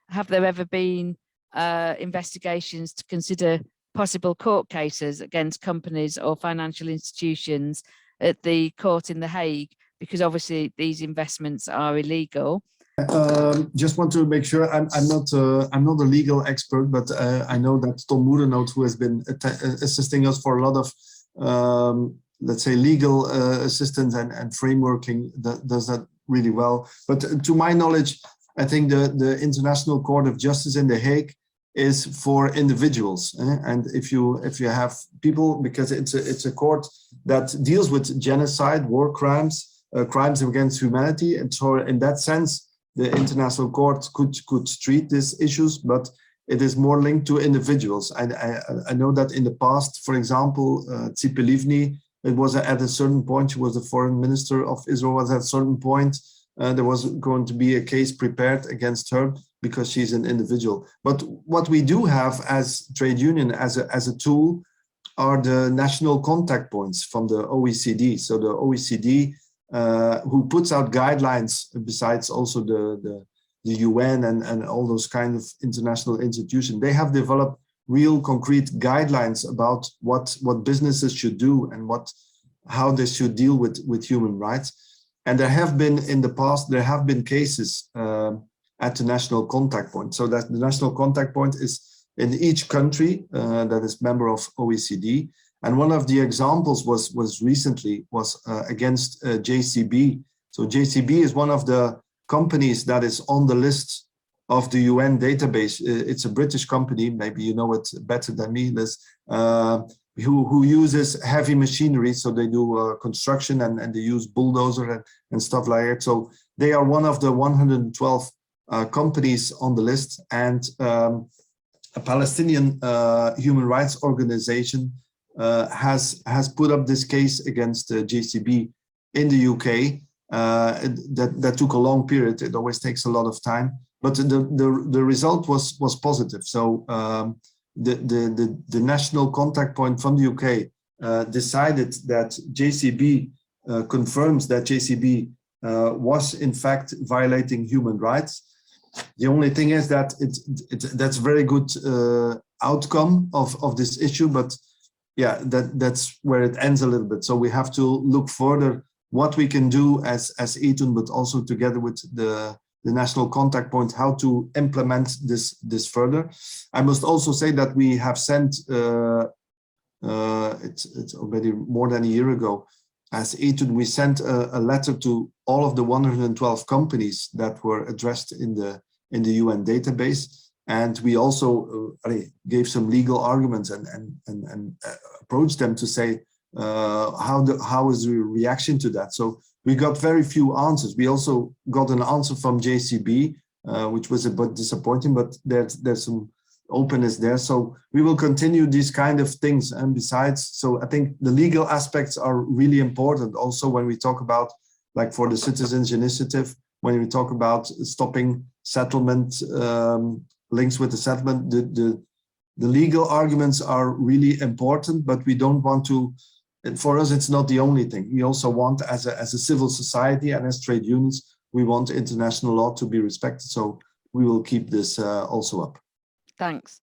Have there ever been investigations to consider possible court cases against companies or financial institutions at the court in The Hague? Because obviously these investments are illegal. Just want to make sure I'm not a legal expert, but I know that Tom Moerenoot, who has been assisting us for a lot of let's say legal assistance and frameworking, does that really well. But to my knowledge, I think the International Court of Justice in The Hague is for individuals, and if you have people, because it's a court that deals with genocide, war crimes, crimes against humanity, and so in that sense, the International Court could treat these issues, but it is more linked to individuals. I know that in the past, for example, Tzipi Livni, it was at a certain point, she was the foreign minister of Israel, was at a certain point, there was going to be a case prepared against her because she's an individual. But what we do have as trade union, as a tool, are the national contact points from the OECD. So the OECD, who puts out guidelines, besides also the UN and all those kind of international institutions, they have developed real concrete guidelines about what businesses should do and how they should deal with human rights. And there have been in the past, there have been cases at the national contact point. So that the national contact point is in each country that is member of OECD. And one of the examples was recently against JCB. So JCB is one of the companies that is on the list of the UN database. It's a British company, maybe you know it better than me, Liz, who uses heavy machinery. So they do construction and they use bulldozer and stuff like that. So they are one of the 112 companies on the list, and a Palestinian human rights organization has put up this case against JCB in the UK. That took a long period. It always takes a lot of time, but the result was positive. So the national contact point from the UK decided that JCB confirms that JCB was in fact violating human rights. The only thing is that that's very good outcome of this issue, but yeah, that's where it ends a little bit. So we have to look further what we can do as ETUN, but also together with the national contact point, how to implement this further. I must also say that we have sent, it's already more than a year ago, as ETUN, we sent a letter to all of the 112 companies that were addressed in the UN database. And we also gave some legal arguments and approached them to say, how is the reaction to that? So we got very few answers. We also got an answer from JCB, which was a bit disappointing, but there's some openness there. So we will continue these kind of things. And besides, so I think the legal aspects are really important. Also, when we talk about, like for the Citizens Initiative, when we talk about stopping settlement, links with the settlement, the legal arguments are really important, but we don't want to, and for us, it's not the only thing. We also want, as a civil society and as trade unions, we want international law to be respected. So we will keep this also up. Thanks.